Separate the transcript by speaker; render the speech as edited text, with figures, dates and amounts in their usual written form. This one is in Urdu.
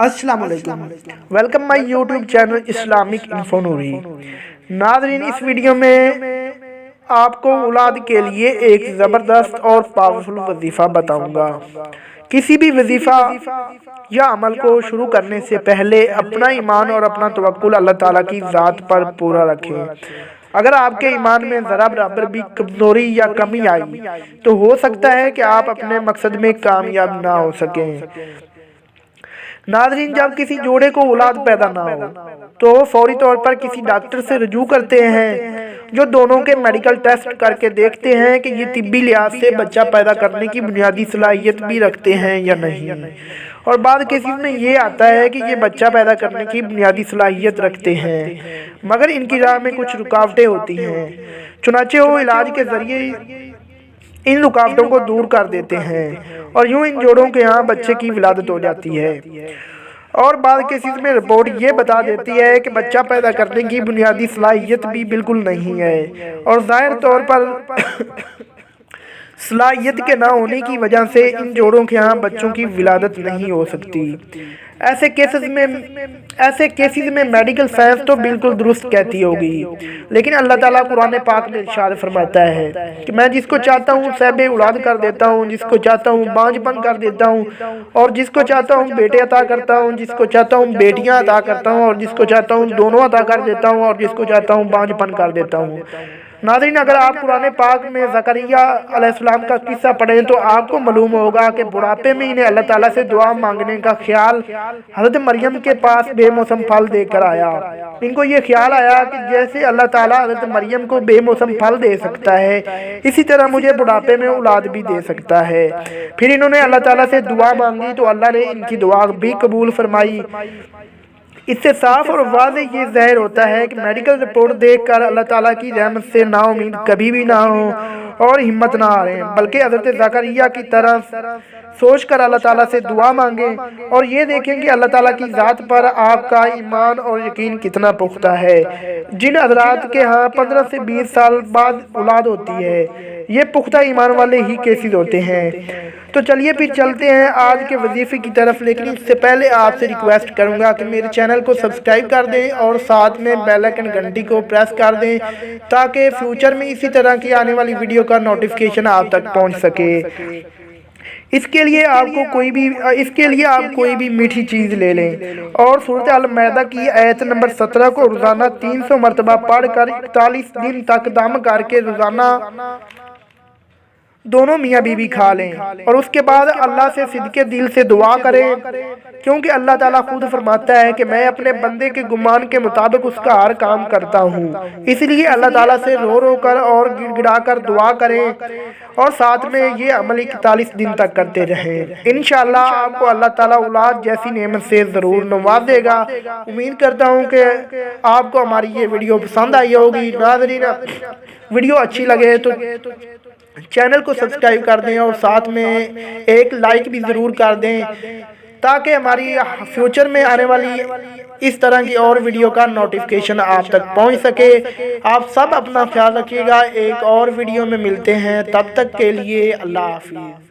Speaker 1: السلام علیکم، welcome my YouTube channel Islamic info Noori. ناظرین، اس ویڈیو میں آپ کو اولاد کے لیے ایک زبردست اور پاورفل وظیفہ بتاؤں گا۔ کسی بھی وظیفہ یا عمل کو شروع کرنے سے پہلے اپنا ایمان اور اپنا توکل اللہ تعالیٰ کی ذات پر پورا رکھیں۔ اگر آپ کے ایمان میں ذرا برابر بھی کمزوری یا کمی آئی تو ہو سکتا ہے کہ آپ اپنے مقصد میں کامیاب نہ ہو سکیں۔ ناظرین، جب کسی جوڑے کو اولاد پیدا نہ ہو تو فوری طور پر کسی ڈاکٹر سے رجوع کرتے ہیں جو دونوں کے میڈیکل ٹیسٹ کر کے دیکھتے ہیں کہ یہ طبی لحاظ سے بچہ پیدا کرنے کی بنیادی صلاحیت بھی رکھتے ہیں یا نہیں، اور بعد کیسز میں یہ آتا ہے کہ یہ بچہ پیدا کرنے کی بنیادی صلاحیت رکھتے ہیں مگر ان کی راہ میں کچھ رکاوٹیں ہوتی ہیں، چنانچہ وہ علاج کے ذریعے ان رکاوٹوں کو دور کر دیتے ہیں اور یوں ان جوڑوں کے ہاں بچے کی ولادت ہو جاتی ہے۔ اور بعض کیسز میں رپورٹ یہ بتا دیتی ہے کہ بچہ پیدا کرنے کی بنیادی صلاحیت بھی بالکل نہیں ہے، اور ظاہر طور پر صلاحیت کے نہ ہونے کی وجہ سے ان جوڑوں کے ہاں بچوں کی ولادت نہیں ہو سکتی۔ ایسے کیسز میں میڈیکل سائنس تو بالکل درست کہتی ہوگی، لیکن اللہ تعالیٰ قرآن پاک میں ارشاد فرماتا ہے کہ میں جس کو چاہتا ہوں صاحب اولاد کر دیتا ہوں، جس کو چاہتا ہوں بانجھ پن کر دیتا ہوں، اور جس کو چاہتا ہوں بیٹے عطا کرتا ہوں، جس کو چاہتا ہوں بیٹیاں عطا کرتا ہوں، اور جس کو چاہتا ہوں دونوں عطا کر دیتا ہوں، اور جس کو چاہتا ہوں بانجھ پن کر دیتا ہوں۔ ناظرین، اگر آپ قرآن پاک میں زکریا علیہ السلام کا قصہ پڑھیں تو آپ کو معلوم ہوگا کہ بڑھاپے میں انہیں اللہ تعالیٰ سے دعا مانگنے کا خیال حضرت مریم کے پاس بے موسم پھل دے کر آیا۔ ان کو یہ خیال آیا کہ جیسے اللہ تعالیٰ حضرت مریم کو بے موسم پھل دے سکتا ہے اسی طرح مجھے بڑھاپے میں اولاد بھی دے سکتا ہے۔ پھر انہوں نے اللہ تعالیٰ سے دعا مانگی تو اللہ نے ان کی دعا بھی قبول فرمائی۔ اس سے صاف اور واضح یہ ظاہر ہوتا ہے کہ میڈیکل رپورٹ دیکھ کر اللہ تعالیٰ کی رحمت سے نا امید کبھی بھی نہ ہو اور ہمت نہ ہاریں، بلکہ حضرت زکریا کی طرح سوچ کر اللہ تعالیٰ سے دعا مانگیں اور یہ دیکھیں کہ اللہ تعالیٰ کی ذات پر آپ کا ایمان اور یقین کتنا پختہ ہے۔ جن حضرات کے ہاں 15 سے 20 سال بعد اولاد ہوتی ہے، یہ پختہ ایمان والے ہی کیسز ہوتے ہیں۔ تو چلیے پھر چلتے ہیں آج کے وظیفے کی طرف، لیکن اس سے پہلے آپ سے ریکویسٹ کروں گا کہ میرے چینل کو سبسکرائب کر دیں اور ساتھ میں بیل آئیکن گھنٹی کو پریس کر دیں تاکہ فیوچر میں اسی طرح کی آنے والی ویڈیو کا نوٹیفیکیشن آپ تک پہنچ سکے۔ اس کے لیے آپ کوئی بھی میٹھی چیز لے لیں اور سورۃ المائدہ کی آیت نمبر 17 کو روزانہ 300 مرتبہ پڑھ کر 41 دن تک دم کر کے روزانہ دونوں میاں بیوی کھا لیں، اور اس کے بعد اللہ سے صدقے دل سے دعا کریں، کیونکہ اللہ تعالیٰ خود فرماتا ہے کہ میں اپنے بندے کے گمان کے مطابق اس کا ہر کام کرتا ہوں۔ اس لیے اللہ تعالیٰ سے رو رو کر اور گڑ گڑا کر دعا کریں اور ساتھ میں یہ عمل 41 دن تک کرتے رہیں۔ انشاءاللہ آپ کو اللہ تعالیٰ اولاد جیسی نعمت سے ضرور نوازے گا۔ امید کرتا ہوں کہ آپ کو ہماری یہ ویڈیو پسند آئی ہوگی۔ ناظرین، ویڈیو اچھی لگے تو چینل کو سبسکرائب کر دیں اور ساتھ میں ایک لائک بھی ضرور کر دیں تاکہ ہماری فیوچر میں آنے والی اس طرح کی اور ویڈیو کا نوٹیفیکیشن آپ تک پہنچ سکے۔ آپ سب اپنا خیال رکھیے گا، ایک اور ویڈیو میں ملتے ہیں، تب تک کے لیے اللہ حافظ۔